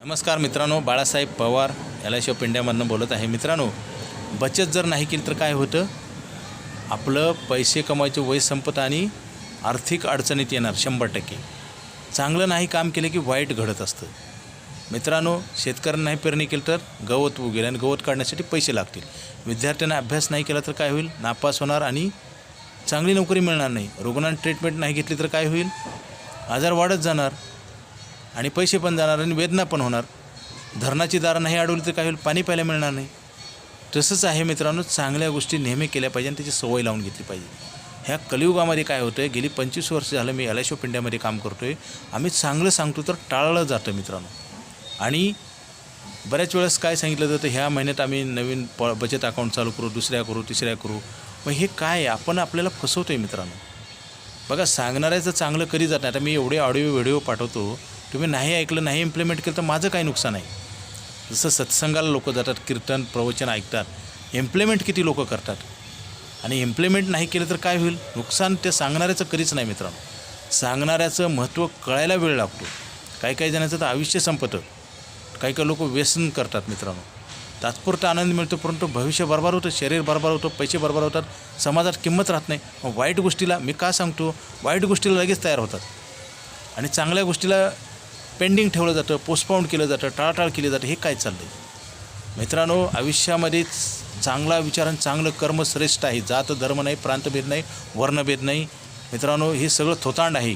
नमस्कार मित्रांनो, Balasaheb Pawar LIC of इंडियामधून बोलत आहे. मित्रांनो, बचत जर नाही केली तर काय होतं? आपलं पैसे कमवायचे वय संपत आणि आर्थिक अडचणीत येणार 100%. चांगलं नाही काम केलं की वाईट घडत असतं. मित्रांनो, शेतकऱ्यांना नाही पेरणी केली तर गवत उगेल आणि गवत काढण्यासाठी पैसे लागतील. विद्यार्थ्यांना अभ्यास नाही केला तर काय होईल? नापास होणार आणि चांगली नोकरी मिळणार नाही. रुग्णांनी ट्रीटमेंट नाही घेतली तर काय होईल? आजार वाढत जाणार आणि पैसे पण जाणार आणि वेदना पण होणार. धरणाची दारं नाही अडवली तर काय होईल? पाणी प्यायला मिळणार नाही. तसंच आहे मित्रांनो, चांगल्या गोष्टी नेहमी केल्या पाहिजे आणि त्याची सवय लावून घेतली पाहिजे. ह्या कलियुगामध्ये काय होतं आहे, गेली 25 वर्ष झालं मी LIC ऑफ इंडियामध्ये काम करतो आहे. आम्ही चांगलं सांगतो तर टाळलं जातं मित्रांनो. आणि बऱ्याच वेळेस काय सांगितलं जातं, ह्या महिन्यात आम्ही नवीन बचत अकाउंट चालू करू, दुसऱ्या करू, तिसऱ्या करू. मग हे काय आपण आपल्याला फसवतो आहे मित्रांनो. बघा, सांगणाऱ्याचं चांगलं कधी जात नाही. आता मी एवढे ऑडिओ व्हिडिओ पाठवतो, तुम्ही नाही ऐकलं, नाही इम्प्लिमेंट केलं तर माझं काय नुकसान आहे? जसं सत्संगाला लोक जातात, कीर्तन प्रवचन ऐकतात, इम्प्लिमेंट किती लोक करतात आणि इम्प्लिमेंट नाही केलं तर काय होईल? नुकसान ते सांगणाऱ्याचं कधीच नाही मित्रांनो. सांगणाऱ्याचं महत्त्व कळायला वेळ लागतो. काही जणांचं तर आयुष्य संपतं. काही लोक व्यसन करतात मित्रांनो. तात्पुरता आनंद मिळतो, परंतु भविष्य बरबाद होतं, शरीर बरबाद होतं, पैसे बरबाद होतात, समाजात किंमत राहत नाही. मग वाईट गोष्टीला मी का सांगतो? वाईट गोष्टीला लगेच तयार होतात आणि चांगल्या गोष्टीला पेंडिंग ठेवलं जातं, पोस्टपोन केलं जातं, टाळाटाळ केली जातं. हे काय चाललं आहे मित्रांनो? आयुष्यामध्ये चांगला विचार आणि चांगलं कर्म श्रेष्ठ आहे. जात धर्म नाही, प्रांतभेद नाही, वर्णभेद नाही मित्रांनो. हे सगळं थोतांड आहे.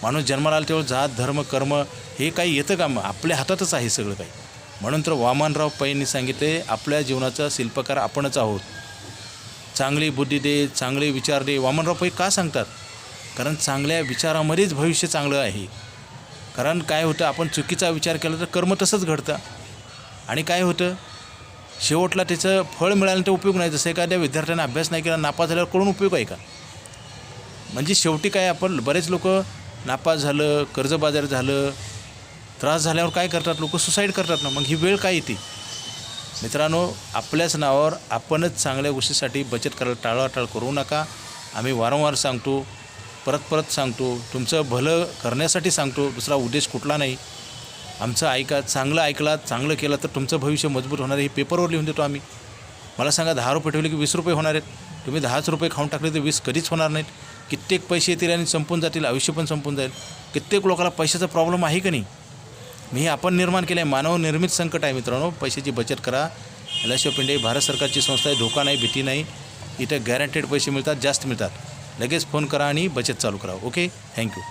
माणूस जन्माला आला तेव्हा जात धर्म कर्म हे काही येतं का? आपल्या हातातच आहे सगळं काही. म्हणून तर वामनराव पैंनी सांगितले, आपल्या जीवनाचा शिल्पकार आपणच आहोत. चांगली बुद्धी दे, चांगले विचार दे. वामनराव पै का सांगतात? कारण चांगल्या विचारामध्येच भविष्य चांगलं आहे. कारण काय होतं, आपण चुकीचा विचार केला तर कर्म तसंच घडतं आणि काय होतं, शेवटला त्याचं फळ मिळाल्यानंतर उपयोग नाही. जसं एखाद्या विद्यार्थ्यांना अभ्यास नाही केला, नापास झाल्यावर करून उपयोग आहे का? म्हणजे शेवटी काय, आपण बरेच लोक नापास झालं, कर्जबाजारी झालं, त्रास झाल्यावर काय करतात? लोक सुसाईड करतात ना. मग ही वेळ काय येते मित्रांनो? आपल्याच नावावर आपणच चांगल्या गोष्टीसाठी बचत करायला टाळाटाळ करू नका. आम्ही वारंवार सांगतो, परत सांगतो, तुमचं भलं करण्यासाठी सांगतो, दुसरा उद्देश कुठला नाही. आमचं ऐका, चांगलं ऐकलात, चांगलं केलं तर तुमचं भविष्य मजबूत होणार आहे. हे पेपरवर लिहून देतो आम्ही. मला सांगा, 10 रुपये ठेवले की 20 रुपये होणार आहेत. तुम्ही 10च रुपये खाऊन टाकले तर 20 कधीच होणार नाहीत. कित्येक पैसे येतील आणि संपून जातील, आयुष्य पण संपून जाईल. कित्येक लोकांना पैशाचा प्रॉब्लेम आहे का नाही? मी आपण निर्माण केलं आहे. मानवनिर्मित संकट आहे मित्रांनो. पैशाची बचत करा. LIC ऑफ इंडिया भारत सरकारची संस्था आहे. धोका नाही, भीती नाही. इथं गॅरंटेड पैसे मिळतात, जास्त मिळतात. लगेच फोन करा आणि बचत चालू करा. Okay, thank you.